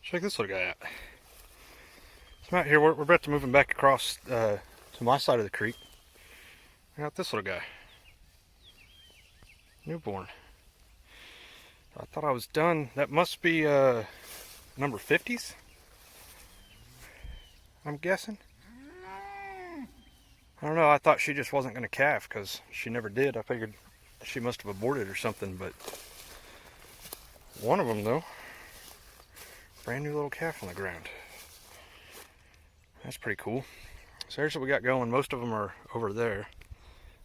Check this little guy out. So I'm out here, we're about to move him back across to my side of the creek. I got this little guy. Newborn. I thought I was done. That must be number 50s, I'm guessing. I don't know, I thought she just wasn't going to calf because she never did. I figured she must have aborted or something, but one of them though, brand new little calf on the ground. That's pretty cool. So here's what we got going. Most of them are over there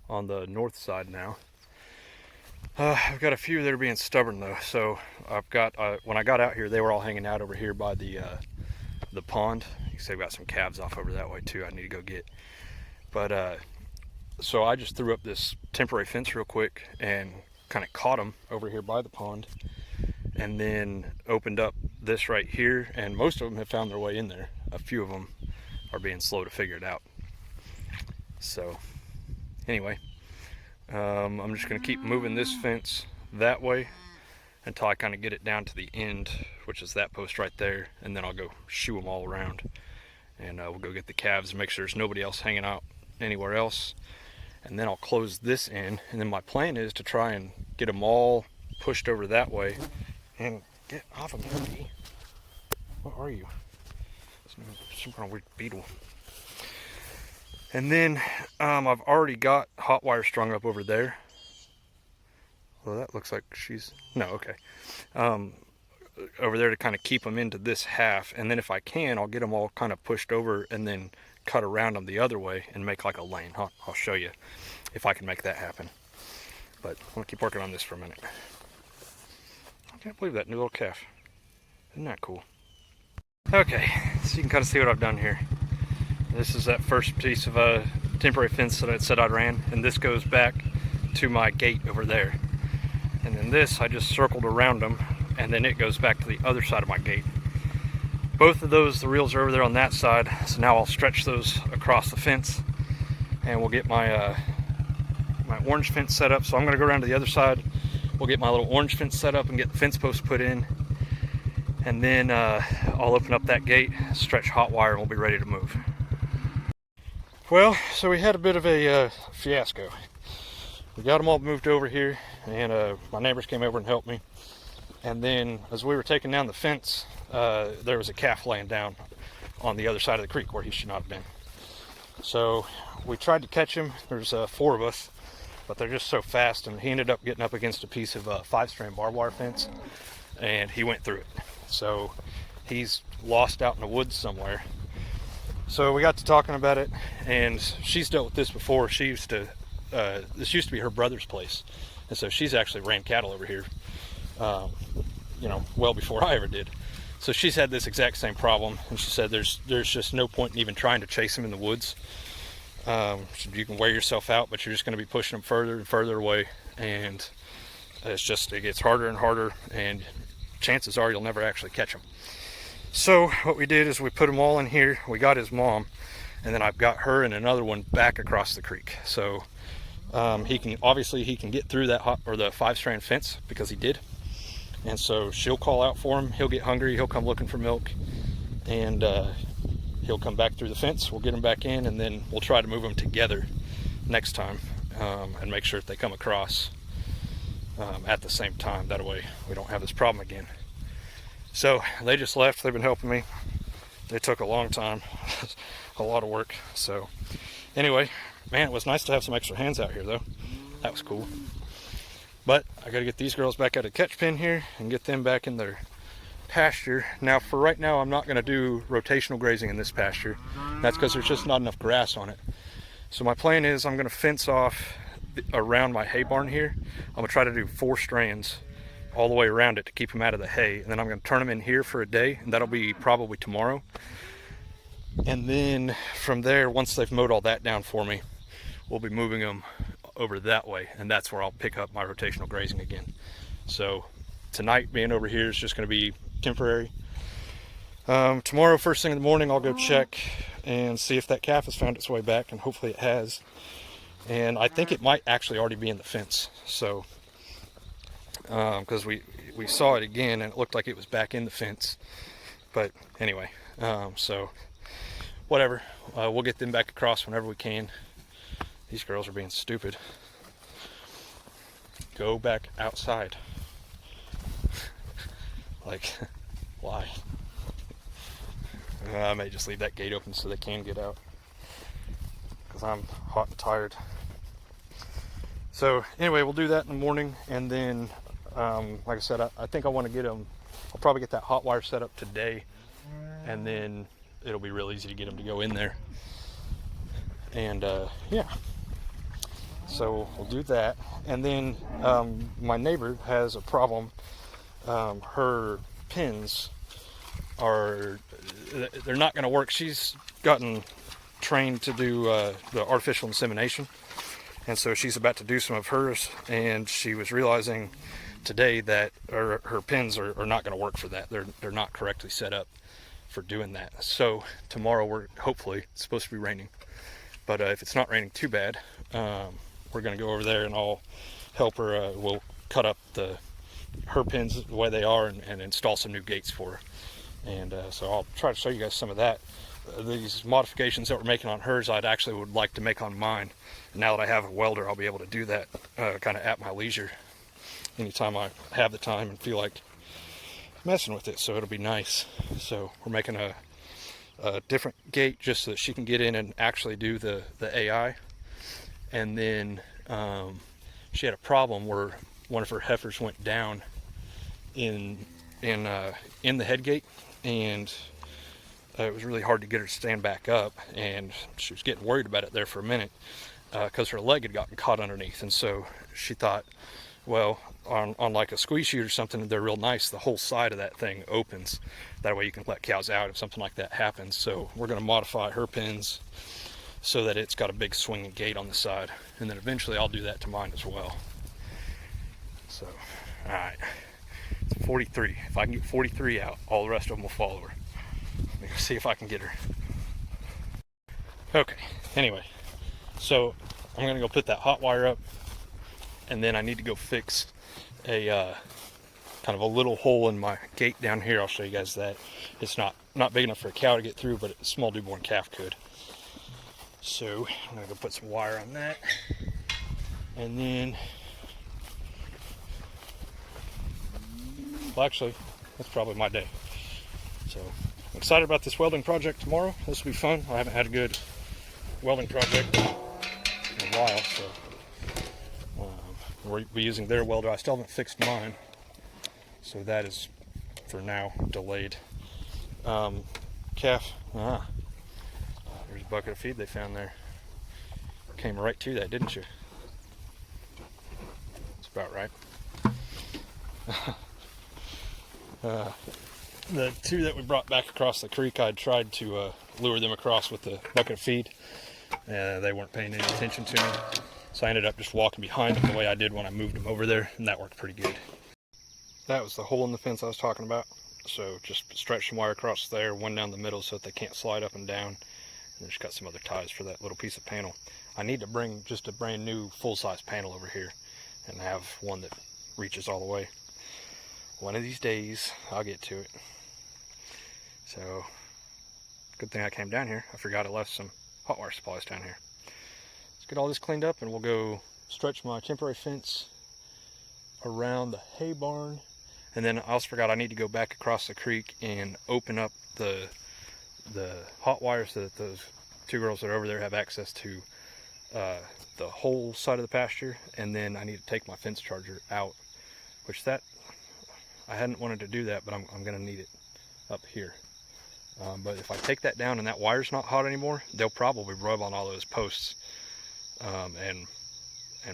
on the north side now. I've got a few that are being stubborn though. So I've got, when I got out here, they were all hanging out over here by the pond. You can see I've got some calves off over that way too I need to go get. But so I just threw up this temporary fence real quick and kind of caught them over here by the pond, and then opened up this right here, and most of them have found their way in there. A few of them are being slow to figure it out. So anyway, I'm just going to keep moving this fence that way until I kind of get it down to the end, which is that post right there, and then I'll go shoo them all around, and we'll go get the calves and make sure there's nobody else hanging out anywhere else, and then I'll close this in. And then my plan is to try and get them all pushed over that way. And get off of me. What are you? Some kind of weird beetle. And then I've already got hot wire strung up over there. Well, that looks like she's, no, okay. Over there to kind of keep them into this half, and then if I can, I'll get them all kind of pushed over and then cut around them the other way and make like a lane. I'll show you if I can make that happen. But I'm gonna keep working on this for a minute. I can't believe that new little calf. Isn't that cool? Okay, so you can kind of see what I've done here. This is that first piece of a temporary fence that I said I'd ran, and this goes back to my gate over there. And then this, I just circled around them, and then it goes back to the other side of my gate. Both of those, the reels are over there on that side, so now I'll stretch those across the fence, and we'll get my my orange fence set up. So I'm going to go around to the other side. We'll get my little orange fence set up and get the fence post put in, and then I'll open up that gate, stretch hot wire, and we'll be ready to move. Well, so we had a bit of a fiasco. We got them all moved over here, and my neighbors came over and helped me. And then as we were taking down the fence, there was a calf laying down on the other side of the creek where he should not have been. So we tried to catch him. There's 4 of us, but they're just so fast, and he ended up getting up against a piece of 5-strand barbed wire fence, and he went through it. So he's lost out in the woods somewhere. So we got to talking about it, and she's dealt with this before. She used to, this used to be her brother's place, and so she's actually ran cattle over here, you know, well before I ever did. So she's had this exact same problem, and she said there's just no point in even trying to chase him in the woods. You can wear yourself out, but you're just going to be pushing them further and further away, and it gets harder and harder, and chances are you'll never actually catch them. So what we did is we put them all in here. We got his mom, and then I've got her and another one back across the creek. So he can get through that the 5-strand fence, because he did. And so she'll call out for him. He'll get hungry. He'll come looking for milk, and he'll come back through the fence. We'll get him back in, and then we'll try to move them together next time, and make sure that they come across at the same time. That way we don't have this problem again. So they just left. They've been helping me. They took a long time, a lot of work. So anyway, man, it was nice to have some extra hands out here though. That was cool. But I got to get these girls back out of the catch pen here and get them back in their pasture. Now, for right now, I'm not going to do rotational grazing in this pasture. That's because there's just not enough grass on it. So my plan is I'm going to fence off around my hay barn here. I'm going to try to do 4 strands all the way around it to keep them out of the hay. And then I'm going to turn them in here for a day, and that'll be probably tomorrow. And then from there, once they've mowed all that down for me, we'll be moving them over that way, and that's where I'll pick up my rotational grazing again. So tonight being over here is just going to be temporary. Tomorrow, first thing in the morning, I'll go check and see if that calf has found its way back, and hopefully it has. And I think it might actually already be in the fence. So because we saw it again, and it looked like it was back in the fence. But anyway, so whatever. We'll get them back across whenever we can. These girls are being stupid. Go back outside. Like, why? I may just leave that gate open so they can get out, because I'm hot and tired. So anyway, we'll do that in the morning, and then like I said, I think I want to get them. I'll probably get that hot wire set up today, and then it'll be real easy to get them to go in there. And yeah, so we'll do that. And then my neighbor has a problem. Her pins they're not going to work. She's gotten trained to do the artificial insemination, and so she's about to do some of hers, and she was realizing today that her pins are not going to work for that. They're not correctly set up for doing that. So tomorrow hopefully it's supposed to be raining, but if it's not raining too bad, we're going to go over there and I'll help her. We'll cut up her pins the way they are and install some new gates for her. And so I'll try to show you guys some of that. These modifications that we're making on hers, I'd actually would like to make on mine. And now that I have a welder, I'll be able to do that kind of at my leisure, anytime I have the time and feel like messing with it. So it'll be nice. So we're making a different gate just so that she can get in and actually do the AI. And then she had a problem where one of her heifers went down in the head gate, and it was really hard to get her to stand back up, and she was getting worried about it there for a minute because her leg had gotten caught underneath. And so she thought, well, on like a squeeze chute or something, they're real nice, the whole side of that thing opens, that way you can let cows out if something like that happens. So we're going to modify her pins so that it's got a big swinging gate on the side, and then eventually I'll do that to mine as well. So all right, it's 43. If I can get 43 out, all the rest of them will follow her. Let me see if I can get her. Okay, anyway, so I'm gonna go put that hot wire up, and then I need to go fix a kind of a little hole in my gate down here. I'll show you guys that. It's not big enough for a cow to get through, but a small newborn calf could. So I'm gonna go put some wire on that, and then, well, actually, that's probably my day. So I'm excited about this welding project tomorrow. This will be fun. I haven't had a good welding project in a while, so we'll be using their welder. I still haven't fixed mine, so that is for now delayed. Calf, there's a bucket of feed they found there. Came right to that, didn't you? That's about right. The two that we brought back across the creek, I tried to lure them across with the bucket of feed. They weren't paying any attention to me, so I ended up just walking behind them the way I did when I moved them over there, and that worked pretty good. That was the hole in the fence I was talking about. So just stretch some wire across there, one down the middle so that they can't slide up and down, and just got some other ties for that little piece of panel. I need to bring just a brand new full-size panel over here and have one that reaches all the way. One of these days I'll get to it. So good thing I came down here. I forgot I left some hot wire supplies down here. Let's get all this cleaned up and we'll go stretch my temporary fence around the hay barn. And then I also forgot I need to go back across the creek and open up the hot wire so that those two girls that are over there have access to the whole side of the pasture. And then I need to take my fence charger out, which I hadn't wanted to do that, but I'm going to need it up here. But if I take that down and that wire's not hot anymore, they'll probably rub on all those posts and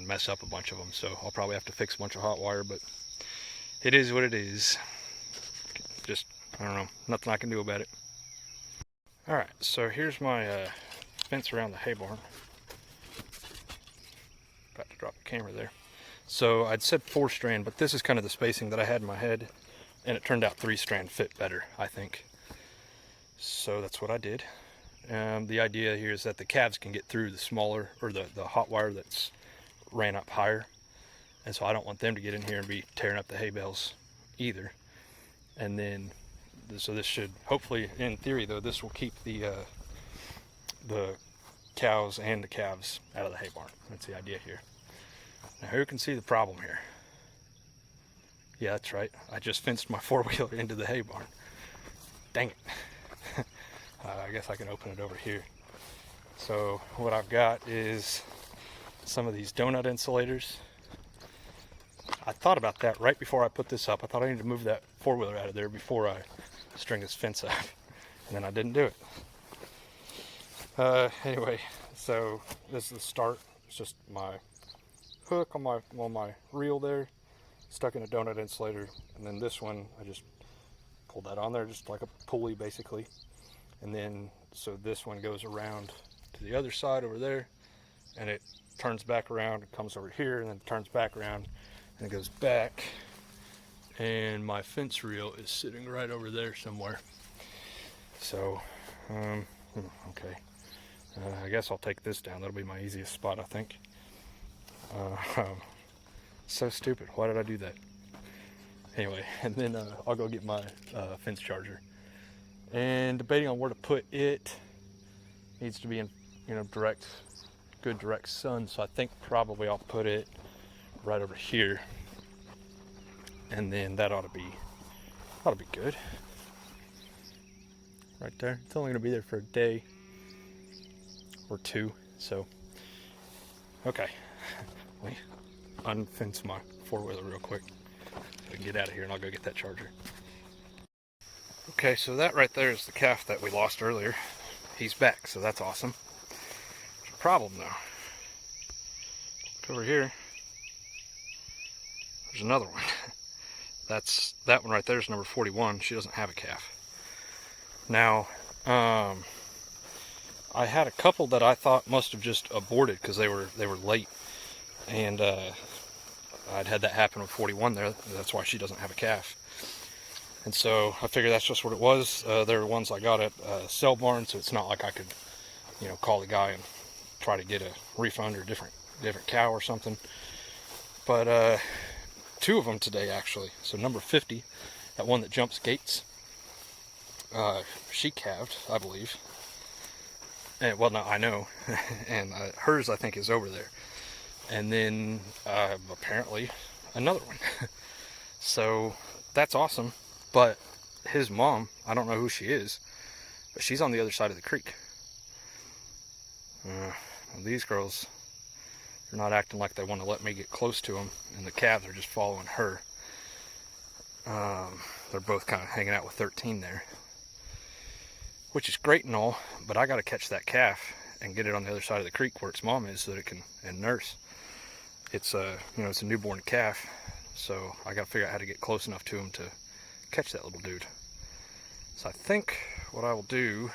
mess up a bunch of them. So I'll probably have to fix a bunch of hot wire, but it is what it is. Just, I don't know, nothing I can do about it. Alright, so here's my fence around the hay barn. About to drop the camera there. So I'd said 4-strand, but this is kind of the spacing that I had in my head, and it turned out 3-strand fit better, I think. So that's what I did. The idea here is that the calves can get through the smaller, or the hot wire that's ran up higher, and so I don't want them to get in here and be tearing up the hay bales either. And then So this should, hopefully, in theory though, this will keep the cows and the calves out of the hay barn. That's the idea here. Now who can see the problem here? Yeah, that's right. I just fenced my four-wheeler into the hay barn. Dang it. I guess I can open it over here. So what I've got is some of these donut insulators. I thought about that right before I put this up. I thought I needed to move that four-wheeler out of there before I string this fence up. And then I didn't do it. Anyway, so this is the start. It's just my hook on my reel there, stuck in a donut insulator. And then this one, I just pulled that on there, just like a pulley basically. And then, so this one goes around to the other side over there, and it turns back around and comes over here, and then turns back around and it goes back. And my fence reel is sitting right over there somewhere. So, okay. I guess I'll take this down. That'll be my easiest spot, I think. So stupid. Why did I do that? Anyway, and then I'll go get my fence charger. And debating on where to put it. Needs to be in, good direct sun. So I think probably I'll put it right over here. And then that ought to be good. Right there. It's only going to be there for a day or two. So, okay. Let me unfence my four-wheeler real quick. So I can get out of here and I'll go get that charger. Okay, so that right there is the calf that we lost earlier. He's back, so that's awesome. There's a problem though. Look over here. There's another one. That one right there is number 41. She doesn't have a calf. Now, I had a couple that I thought must have just aborted because they were late, and I'd had that happen with 41 there. That's why she doesn't have a calf. And so I figured that's just what it was. They're the ones I got at sale barn, so it's not like I could, call the guy and try to get a refund or different cow or something. But two of them today actually. So number 50, that one that jumps gates, she calved, I believe. And, well, no, I know. And hers, I think, is over there. And then apparently another one. So that's awesome. But his mom, I don't know who she is, but she's on the other side of the creek. These girls are not acting like they want to let me get close to them, and the calves are just following her. They're both kind of hanging out with 13 there, which is great and all, but I got to catch that calf and get it on the other side of the creek where its mom is so that it can nurse. It's it's a newborn calf, so I got to figure out how to get close enough to him to catch that little dude. So I think what I will do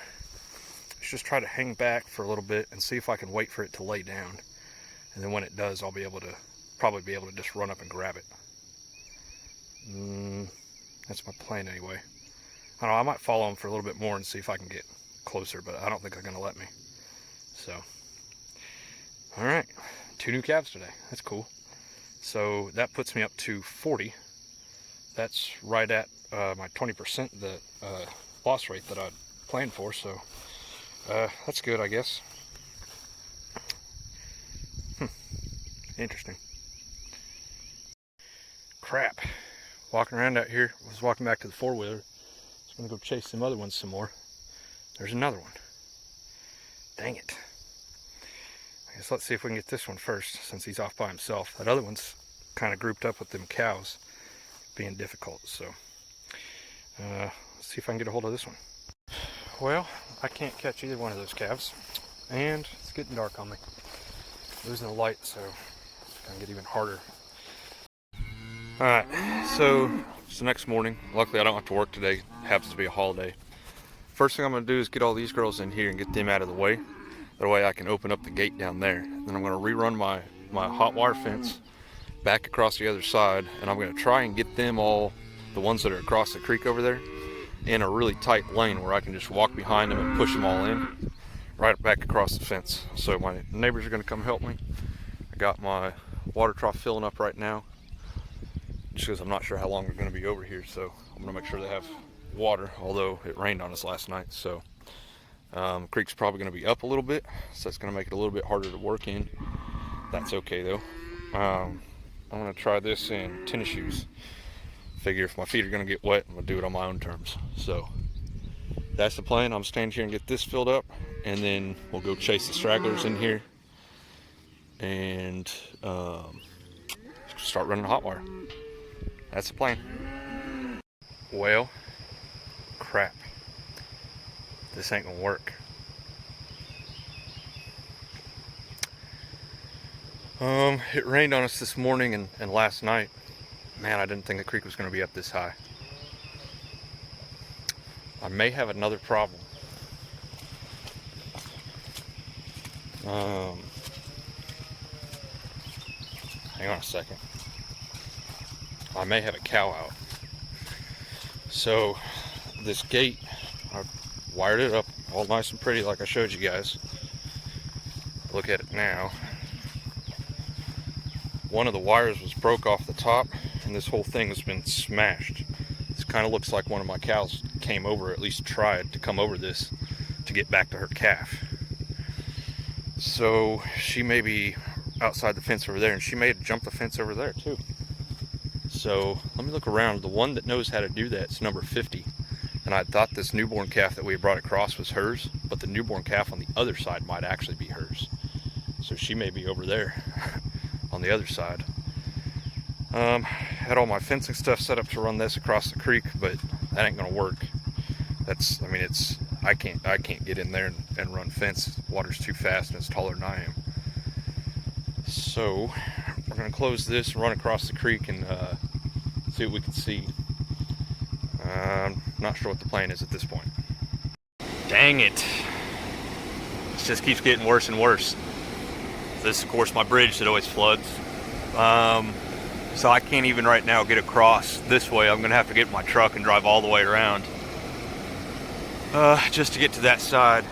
is just try to hang back for a little bit and see if I can wait for it to lay down. And then when it does, I'll probably be able to just run up and grab it. That's my plan anyway. I don't know, I might follow them for a little bit more and see if I can get closer, but I don't think they're going to let me. So, alright, 2 new calves today. That's cool. So that puts me up to 40. That's right at my 20% the loss rate that I planned for, so that's good, I guess. Interesting. Crap. Walking around out here, was walking back to the four-wheeler. Just gonna go chase some other ones some more. There's another one. Dang it. I guess let's see if we can get this one first, since he's off by himself. That other one's kind of grouped up with them cows, being difficult, so let's see if I can get a hold of this one. Well, I can't catch either one of those calves, and it's getting dark on me. Losing the light, so it's gonna get even harder. Alright, so it's the next morning. Luckily I don't have to work today. It happens to be a holiday. First thing I'm gonna do is get all these girls in here and get them out of the way. That way I can open up the gate down there. Then I'm gonna rerun my hot wire fence back across the other side, and I'm gonna try and get them all, the ones that are across the creek over there, in a really tight lane where I can just walk behind them and push them all in right back across the fence. So my neighbors are gonna come help me. I got my water trough filling up right now, just because I'm not sure how long they're gonna be over here, so I'm gonna make sure they have water, although it rained on us last night. So creek's probably going to be up a little bit, so it's going to make it a little bit harder to work in. That's okay though. I'm going to try this in tennis shoes. Figure if my feet are going to get wet, I'm going to do it on my own terms. So that's the plan. I'm staying here and get this filled up, and then we'll go chase the stragglers in here and start running hot wire. That's the plan. Well, crap. This ain't gonna work. It rained on us this morning and last night. Man, I didn't think the creek was gonna be up this high. I may have another problem. Hang on a second. I may have a cow out. So this gate, I wired it up all nice and pretty like I showed you guys. Look at it now. One of the wires was broke off the top, and this whole thing has been smashed. This kind of looks like one of my cows came over, at least tried to come over this to get back to her calf. So she may be outside the fence over there, and she may have jumped the fence over there too. So let me look around. The one that knows how to do that is number 50. And I thought this newborn calf that we brought across was hers, but the newborn calf on the other side might actually be hers. So she may be over there on the other side. Had all my fencing stuff set up to run this across the creek, but that ain't gonna work. I can't get in there and run fence. Water's too fast and it's taller than I am. So we're gonna close this, run across the creek, and see what we can see. I'm not sure what the plan is at this point. Dang it. This just keeps getting worse and worse. This is, of course, my bridge that always floods. So I can't even right now get across this way. I'm going to have to get in my truck and drive all the way around just to get to that side.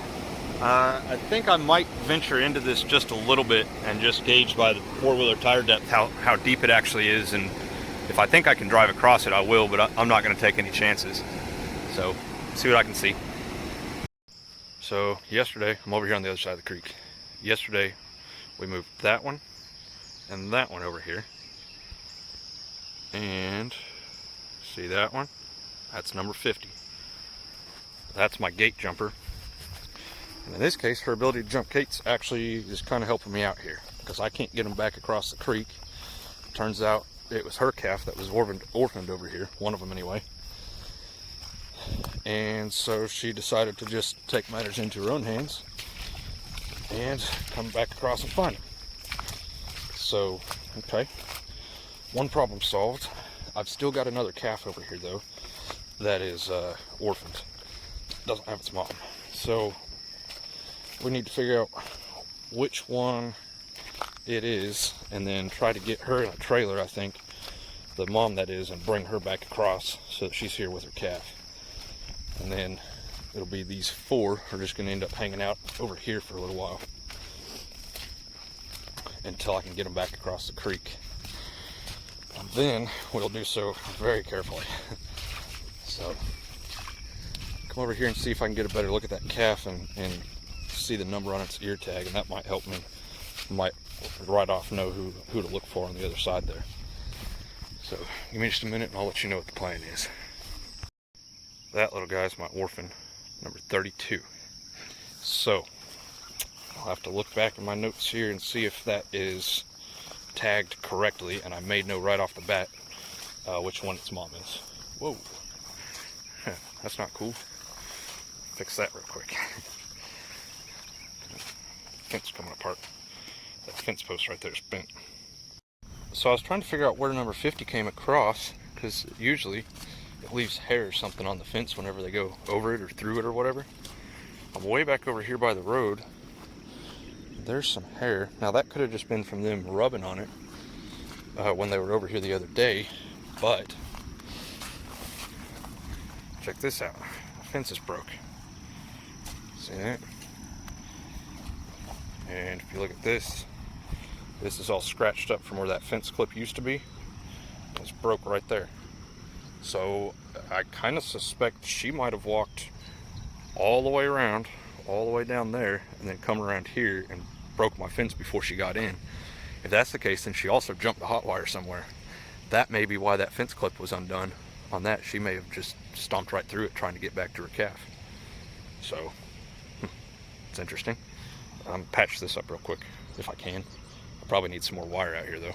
I think I might venture into this just a little bit and just gauge by the four-wheeler tire depth how deep it actually is, and if I think I can drive across it, I will, but I'm not going to take any chances. So, see what I can see. So, yesterday, I'm over here on the other side of the creek. Yesterday, we moved that one and that one over here. And, see that one? That's number 50. That's my gate jumper. And in this case, her ability to jump gates actually is kind of helping me out here, because I can't get them back across the creek. Turns out it was her calf that was orphaned over here, one of them anyway. And so she decided to just take matters into her own hands and come back across and find him. So, okay, one problem solved. I've still got another calf over here though that is orphaned, doesn't have its mom. So we need to figure out which one it is, and then try to get her in a trailer, I think, the mom that is, and bring her back across so that she's here with her calf. And then it'll be these four are just going to end up hanging out over here for a little while until I can get them back across the creek. And then we'll do so very carefully. So come over here and see if I can get a better look at that calf and see the number on its ear tag, and that might help me. Might right off know who to look for on the other side there. So give me just a minute and I'll let you know what the plan is. That little guy's my orphan, number 32. So I'll have to look back in my notes here and see if that is tagged correctly, and I may know right off the bat which one its mom is. Whoa, that's not cool. Fix that real quick. Fence coming apart. That fence post right there is bent. So I was trying to figure out where number 50 came across, because usually it leaves hair or something on the fence whenever they go over it or through it or whatever. I'm way back over here by the road. There's some hair. Now that could have just been from them rubbing on it when they were over here the other day, but check this out. The fence is broke. See that? And if you look at this, this is all scratched up from where that fence clip used to be. It's broke right there. So I kind of suspect she might have walked all the way around, all the way down there, and then come around here and broke my fence before she got in. If that's the case, then she also jumped the hot wire somewhere. That may be why that fence clip was undone. On that, she may have just stomped right through it trying to get back to her calf. So, it's interesting. Patch this up real quick if I can. I probably need some more wire out here though.